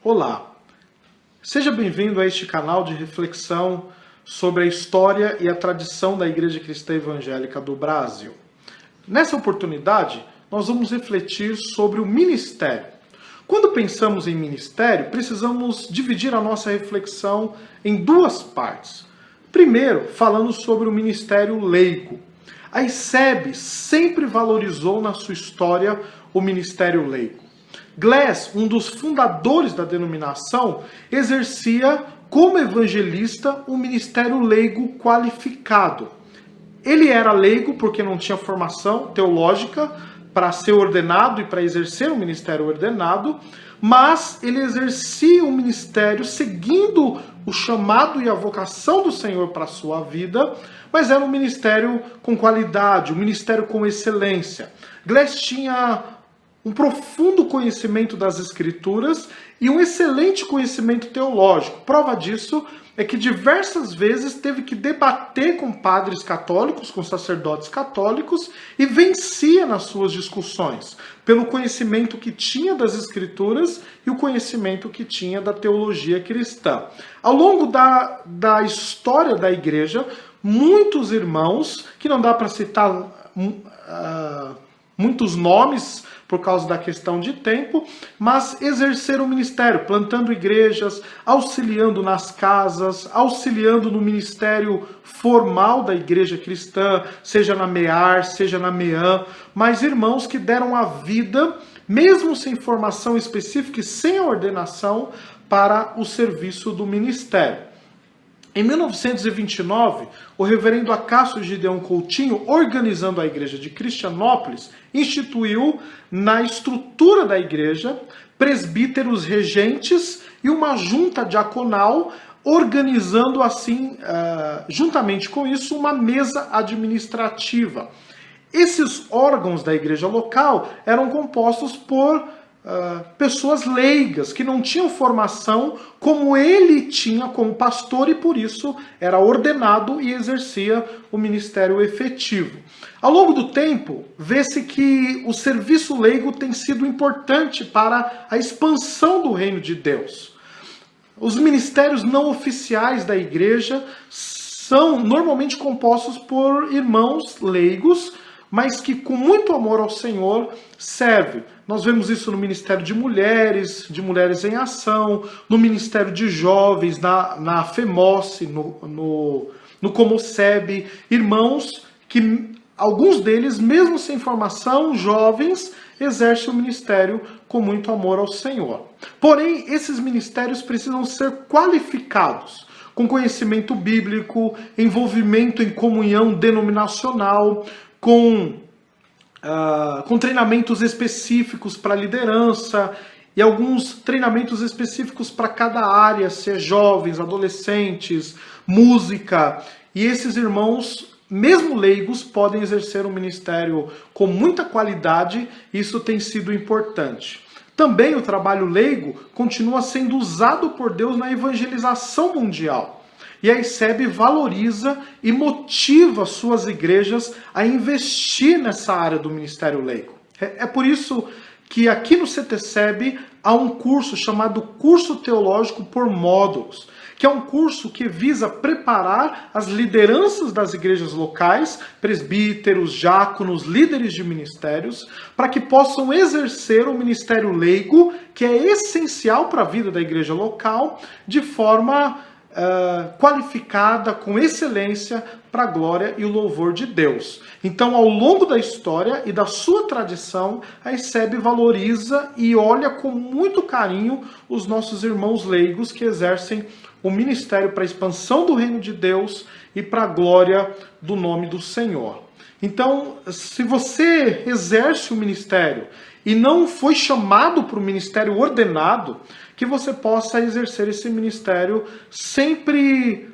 Olá, seja bem-vindo a este canal de reflexão sobre a história e a tradição da Igreja Cristã Evangélica do Brasil. Nessa oportunidade, nós vamos refletir sobre o ministério. Quando pensamos em ministério, precisamos dividir a nossa reflexão em duas partes. Primeiro, falando sobre o ministério leigo. A ICEB sempre valorizou na sua história o ministério leigo. Glass, um dos fundadores da denominação, exercia como evangelista um ministério leigo qualificado. Ele era leigo porque não tinha formação teológica para ser ordenado e para exercer um ministério ordenado, mas ele exercia um ministério seguindo o chamado e a vocação do Senhor para a sua vida, mas era um ministério com qualidade, um ministério com excelência. Glass tinha um profundo conhecimento das Escrituras e um excelente conhecimento teológico. Prova disso é que diversas vezes teve que debater com padres católicos, com sacerdotes católicos, e vencia nas suas discussões, pelo conhecimento que tinha das Escrituras e o conhecimento que tinha da teologia cristã. Ao longo da história da Igreja, muitos irmãos, que não dá para citar muitos nomes, por causa da questão de tempo, mas exerceram o ministério, plantando igrejas, auxiliando nas casas, auxiliando no ministério formal da igreja cristã, seja na MEAR, seja na MEAN, mas irmãos que deram a vida, mesmo sem formação específica e sem a ordenação, para o serviço do ministério. Em 1929, o reverendo Acácio Gideão Coutinho, organizando a igreja de Cristianópolis, instituiu na estrutura da igreja presbíteros regentes e uma junta diaconal, organizando assim, juntamente com isso, uma mesa administrativa. Esses órgãos da igreja local eram compostos por pessoas leigas, que não tinham formação como ele tinha como pastor e por isso era ordenado e exercia o ministério efetivo. Ao longo do tempo, vê-se que o serviço leigo tem sido importante para a expansão do reino de Deus. Os ministérios não oficiais da igreja são normalmente compostos por irmãos leigos, mas que com muito amor ao Senhor servem. Nós vemos isso no Ministério de Mulheres em Ação, no Ministério de Jovens, na FEMOSSE, no Comoceb, irmãos que, alguns deles, mesmo sem formação, jovens, exercem o ministério com muito amor ao Senhor. Porém, esses ministérios precisam ser qualificados, com conhecimento bíblico, envolvimento em comunhão denominacional, com treinamentos específicos para liderança e alguns treinamentos específicos para cada área, seja jovens, adolescentes, música. E esses irmãos, mesmo leigos, podem exercer um ministério com muita qualidade, e isso tem sido importante. Também o trabalho leigo continua sendo usado por Deus na evangelização mundial. E a ICEB valoriza e motiva suas igrejas a investir nessa área do ministério leigo. É por isso que aqui no CTCEB há um curso chamado Curso Teológico por Módulos, que é um curso que visa preparar as lideranças das igrejas locais, presbíteros, diáconos, líderes de ministérios, para que possam exercer o ministério leigo, que é essencial para a vida da igreja local, de forma qualificada, com excelência, para a glória e o louvor de Deus. Então, ao longo da história e da sua tradição, a ICEB valoriza e olha com muito carinho os nossos irmãos leigos que exercem o ministério para a expansão do reino de Deus e para a glória do nome do Senhor. Então, se você exerce o ministério e não foi chamado para o ministério ordenado, que você possa exercer esse ministério sempre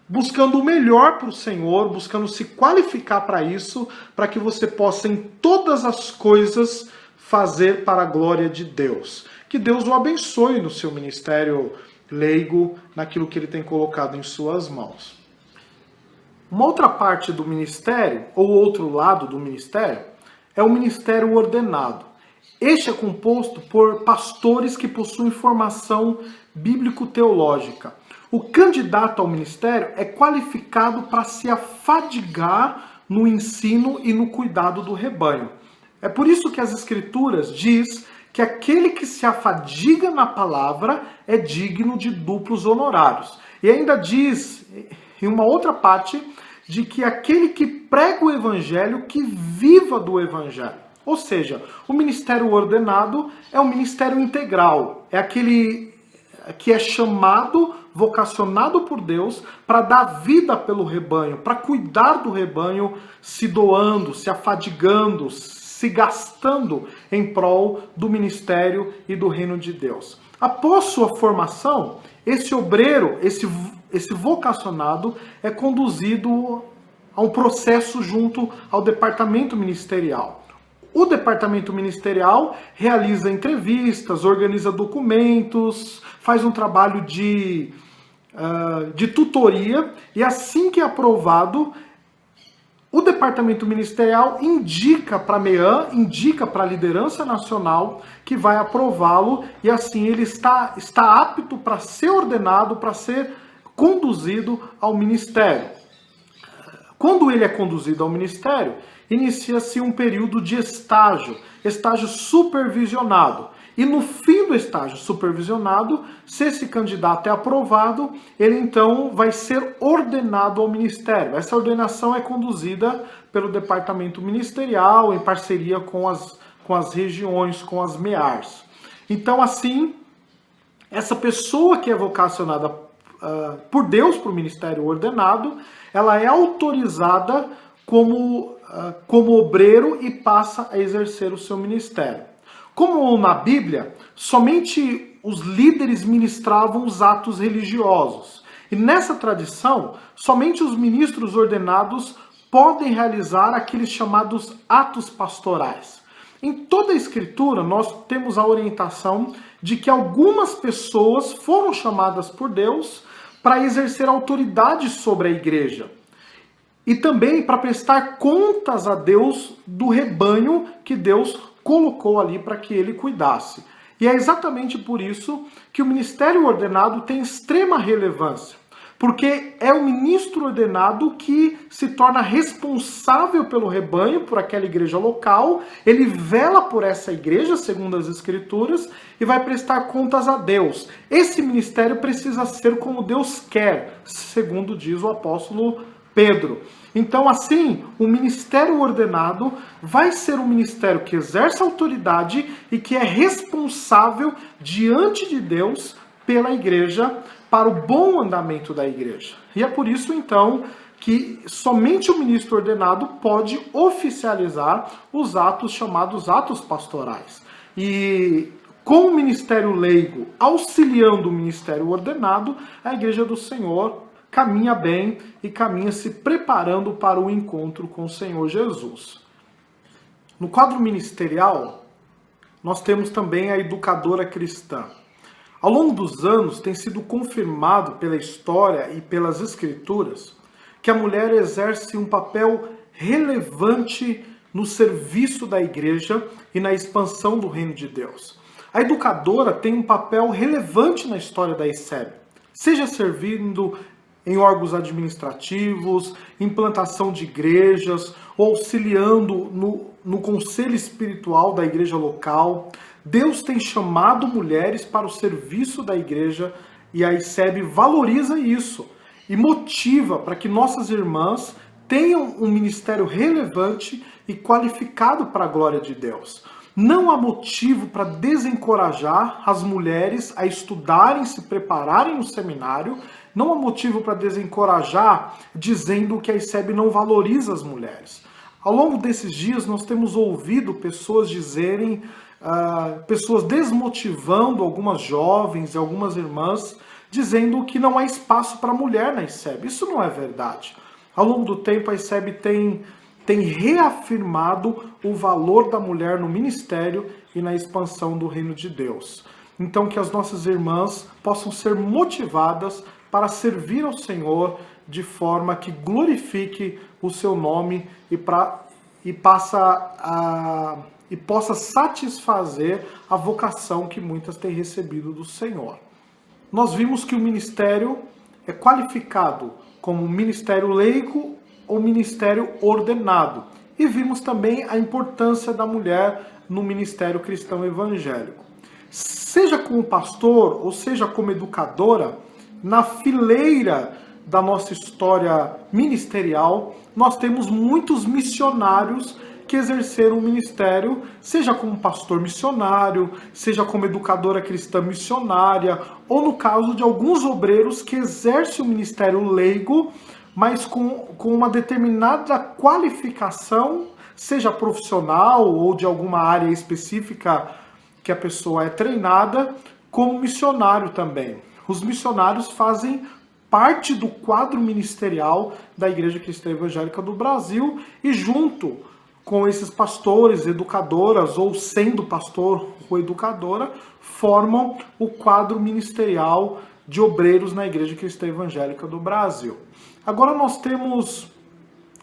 buscando o melhor para o Senhor, buscando se qualificar para isso, para que você possa em todas as coisas fazer para a glória de Deus. Que Deus o abençoe no seu ministério leigo, naquilo que Ele tem colocado em suas mãos. Uma outra parte do ministério, ou outro lado do ministério, é o ministério ordenado. Este é composto por pastores que possuem formação bíblico-teológica. O candidato ao ministério é qualificado para se afadigar no ensino e no cuidado do rebanho. É por isso que as Escrituras diz que aquele que se afadiga na palavra é digno de duplos honorários. E ainda diz, em uma outra parte, de que aquele que prega o evangelho, que viva do evangelho. Ou seja, o ministério ordenado é um ministério integral. É aquele que é chamado, vocacionado por Deus para dar vida pelo rebanho, para cuidar do rebanho, se doando, se afadigando, se gastando em prol do ministério e do reino de Deus. Após sua formação, esse obreiro, esse vocacionado é conduzido a um processo junto ao departamento ministerial. O departamento ministerial realiza entrevistas, organiza documentos, faz um trabalho de tutoria e assim que é aprovado, o departamento ministerial indica para a MEAN, indica para a liderança nacional que vai aprová-lo e assim ele está apto para ser ordenado, para ser conduzido ao ministério. Quando ele é conduzido ao ministério, inicia-se um período de estágio supervisionado. E no fim do estágio supervisionado, se esse candidato é aprovado, ele então vai ser ordenado ao ministério. Essa ordenação é conduzida pelo departamento ministerial, em parceria com as regiões, com as MEARs. Então, assim, essa pessoa que é vocacionada por Deus para o ministério ordenado, ela é autorizada como obreiro e passa a exercer o seu ministério. Como na Bíblia, somente os líderes ministravam os atos religiosos. E nessa tradição, somente os ministros ordenados podem realizar aqueles chamados atos pastorais. Em toda a Escritura, nós temos a orientação de que algumas pessoas foram chamadas por Deus para exercer autoridade sobre a igreja. E também para prestar contas a Deus do rebanho que Deus colocou ali para que ele cuidasse. E é exatamente por isso que o ministério ordenado tem extrema relevância. Porque é o ministro ordenado que se torna responsável pelo rebanho, por aquela igreja local, ele vela por essa igreja, segundo as Escrituras, e vai prestar contas a Deus. Esse ministério precisa ser como Deus quer, segundo diz o apóstolo Pedro. Então, assim, o ministério ordenado vai ser um ministério que exerce autoridade e que é responsável diante de Deus pela igreja, para o bom andamento da igreja. E é por isso, então, que somente o ministro ordenado pode oficializar os atos chamados atos pastorais. E com o ministério leigo auxiliando o ministério ordenado, a igreja do Senhor caminha bem e caminha se preparando para o encontro com o Senhor Jesus. No quadro ministerial, nós temos também a educadora cristã. Ao longo dos anos, tem sido confirmado pela história e pelas Escrituras que a mulher exerce um papel relevante no serviço da igreja e na expansão do reino de Deus. A educadora tem um papel relevante na história da ICEB, seja servindo em órgãos administrativos, implantação de igrejas, ou auxiliando no conselho espiritual da igreja local. Deus tem chamado mulheres para o serviço da igreja e a ICEB valoriza isso e motiva para que nossas irmãs tenham um ministério relevante e qualificado para a glória de Deus. Não há motivo para desencorajar as mulheres a estudarem, se prepararem no seminário. Não há motivo para desencorajar dizendo que a ICEB não valoriza as mulheres. Ao longo desses dias nós temos ouvido pessoas dizerem, pessoas desmotivando algumas jovens e algumas irmãs, dizendo que não há espaço para mulher na ICEB. Isso não é verdade. Ao longo do tempo a ICEB tem reafirmado o valor da mulher no ministério e na expansão do reino de Deus. Então que as nossas irmãs possam ser motivadas para servir ao Senhor de forma que glorifique o seu nome e passe e possa satisfazer a vocação que muitas têm recebido do Senhor. Nós vimos que o ministério é qualificado como ministério leigo ou ministério ordenado. E vimos também a importância da mulher no ministério cristão evangélico. Seja como pastor ou seja como educadora, na fileira da nossa história ministerial, nós temos muitos missionários que exerceram o ministério, seja como pastor missionário, seja como educadora cristã missionária, ou no caso de alguns obreiros que exercem o ministério leigo, mas com uma determinada qualificação, seja profissional ou de alguma área específica que a pessoa é treinada, como missionário também. Os missionários fazem parte do quadro ministerial da Igreja Cristã Evangélica do Brasil e junto com esses pastores, educadoras, ou sendo pastor ou educadora, formam o quadro ministerial de obreiros na Igreja Cristã Evangélica do Brasil. Agora nós temos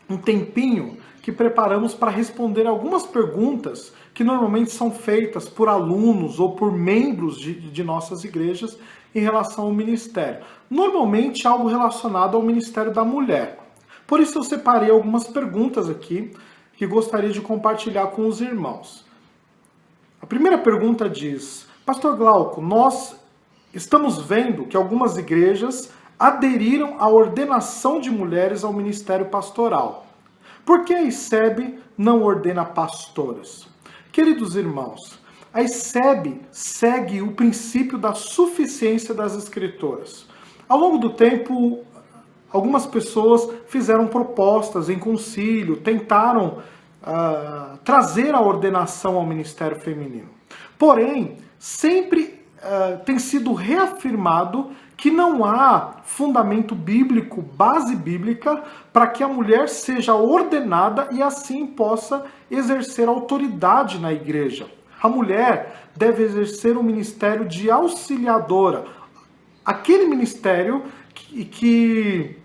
um tempinho que preparamos para responder algumas perguntas que normalmente são feitas por alunos ou por membros de nossas igrejas em relação ao ministério. Normalmente algo relacionado ao ministério da mulher. Por isso eu separei algumas perguntas aqui que gostaria de compartilhar com os irmãos. A primeira pergunta diz: Pastor Glauco, nós estamos vendo que algumas igrejas aderiram à ordenação de mulheres ao ministério pastoral. Por que a ICEB não ordena pastoras? Queridos irmãos, a ICEB segue o princípio da suficiência das escrituras. Ao longo do tempo, algumas pessoas fizeram propostas em concílio, tentaram trazer a ordenação ao ministério feminino. Porém, sempre tem sido reafirmado que não há fundamento bíblico, base bíblica, para que a mulher seja ordenada e assim possa exercer autoridade na igreja. A mulher deve exercer o ministério de auxiliadora, aquele ministério que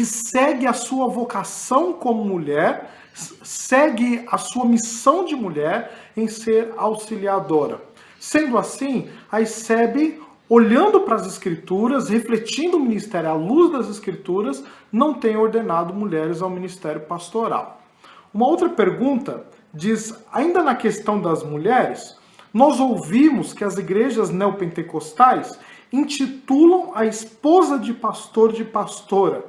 segue a sua vocação como mulher, segue a sua missão de mulher em ser auxiliadora. Sendo assim, a ICEB, olhando para as Escrituras, refletindo o ministério à luz das Escrituras, não tem ordenado mulheres ao ministério pastoral. Uma outra pergunta diz, ainda na questão das mulheres, nós ouvimos que as igrejas neopentecostais intitulam a esposa de pastor de pastora.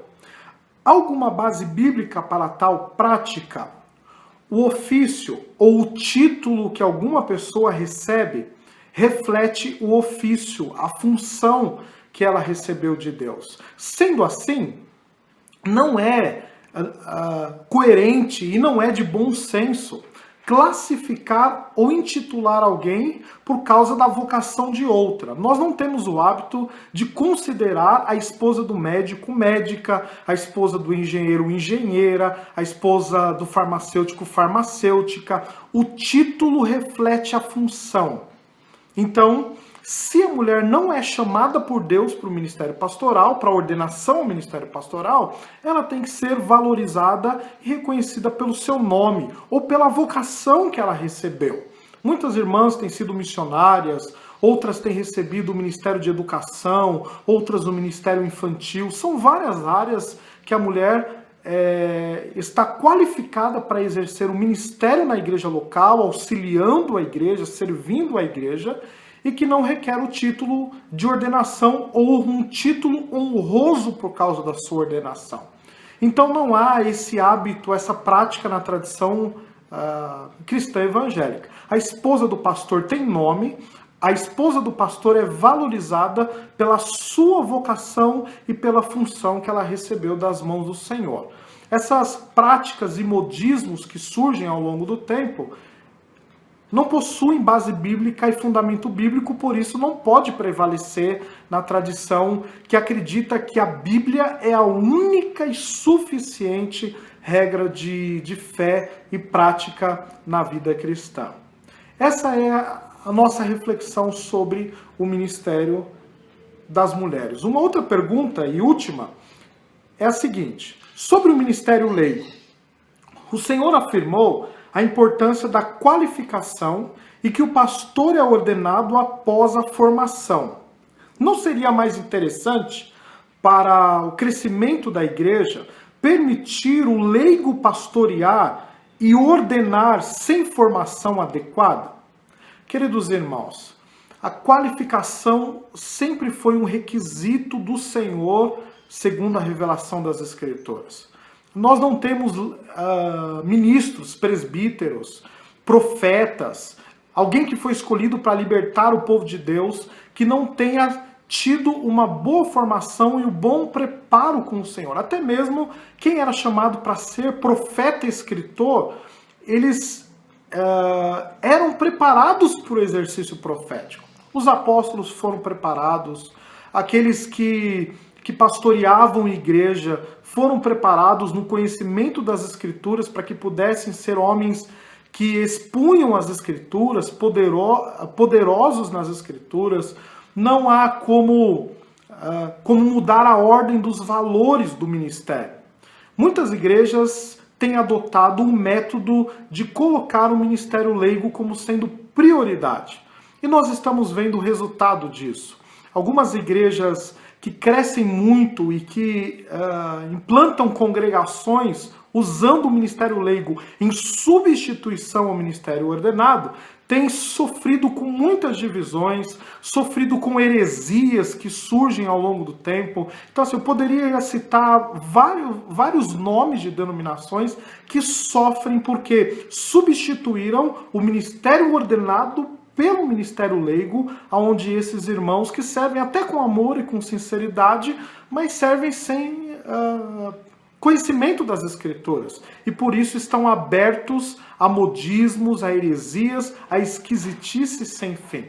Há alguma base bíblica para tal prática? O ofício ou o título que alguma pessoa recebe reflete o ofício, a função que ela recebeu de Deus. Sendo assim, não é coerente e não é de bom senso classificar ou intitular alguém por causa da vocação de outra. Nós não temos o hábito de considerar a esposa do médico médica, a esposa do engenheiro engenheira, a esposa do farmacêutico farmacêutica. O título reflete a função. Então, se a mulher não é chamada por Deus para o ministério pastoral, para a ordenação ao ministério pastoral, ela tem que ser valorizada e reconhecida pelo seu nome ou pela vocação que ela recebeu. Muitas irmãs têm sido missionárias, outras têm recebido o ministério de educação, outras o ministério infantil. São várias áreas que a mulher está qualificada para exercer o ministério na igreja local, auxiliando a igreja, servindo a igreja, e que não requer o título de ordenação ou um título honroso por causa da sua ordenação. Então não há esse hábito, essa prática na tradição cristã evangélica. A esposa do pastor tem nome, a esposa do pastor é valorizada pela sua vocação e pela função que ela recebeu das mãos do Senhor. Essas práticas e modismos que surgem ao longo do tempo não possuem base bíblica e fundamento bíblico, por isso não pode prevalecer na tradição que acredita que a Bíblia é a única e suficiente regra de fé e prática na vida cristã. Essa é a nossa reflexão sobre o ministério das mulheres. Uma outra pergunta e última é a seguinte: sobre o ministério leigo, o Senhor afirmou a importância da qualificação e que o pastor é ordenado após a formação. Não seria mais interessante para o crescimento da igreja permitir o leigo pastorear e ordenar sem formação adequada? Queridos irmãos, a qualificação sempre foi um requisito do Senhor, segundo a revelação das Escrituras. Nós não temos ministros, presbíteros, profetas, alguém que foi escolhido para libertar o povo de Deus, que não tenha tido uma boa formação e um bom preparo com o Senhor. Até mesmo quem era chamado para ser profeta e escritor, eles eram preparados para o exercício profético. Os apóstolos foram preparados, aqueles que pastoreavam a igreja foram preparados no conhecimento das Escrituras para que pudessem ser homens que expunham as Escrituras, poderosos nas Escrituras. Não há como mudar a ordem dos valores do ministério. Muitas igrejas têm adotado um método de colocar o ministério leigo como sendo prioridade. E nós estamos vendo o resultado disso. Algumas igrejas que crescem muito e que implantam congregações usando o ministério leigo em substituição ao ministério ordenado, têm sofrido com muitas divisões, sofrido com heresias que surgem ao longo do tempo. Então, assim, eu poderia citar vários nomes de denominações que sofrem porque substituíram o ministério ordenado pelo ministério leigo, onde esses irmãos que servem até com amor e com sinceridade, mas servem sem conhecimento das Escrituras. E por isso estão abertos a modismos, a heresias, a esquisitice sem fim.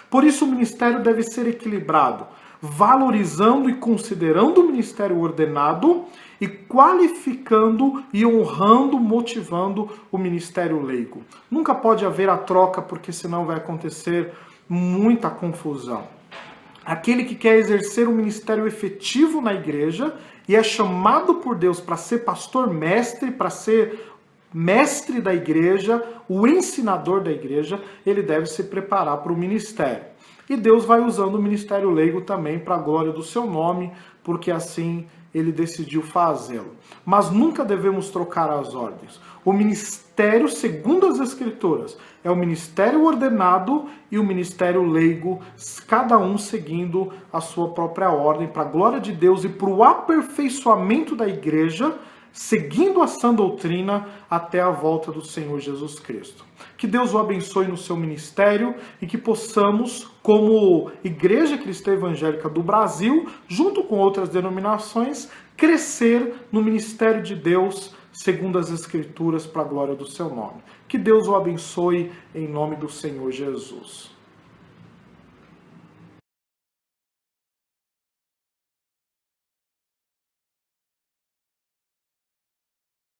Por isso o ministério deve ser equilibrado, valorizando e considerando o ministério ordenado e qualificando e honrando, motivando o ministério leigo. Nunca pode haver a troca, porque senão vai acontecer muita confusão. Aquele que quer exercer um ministério efetivo na igreja e é chamado por Deus para ser pastor-mestre, para ser mestre da igreja, o ensinador da igreja, ele deve se preparar para o ministério. E Deus vai usando o ministério leigo também para a glória do seu nome, porque assim ele decidiu fazê-lo. Mas nunca devemos trocar as ordens. O ministério, segundo as Escrituras, é o ministério ordenado e o ministério leigo, cada um seguindo a sua própria ordem, para a glória de Deus e para o aperfeiçoamento da igreja, seguindo a sã doutrina até a volta do Senhor Jesus Cristo. Que Deus o abençoe no seu ministério e que possamos, como Igreja Cristã Evangélica do Brasil, junto com outras denominações, crescer no ministério de Deus, segundo as Escrituras, para a glória do seu nome. Que Deus o abençoe em nome do Senhor Jesus.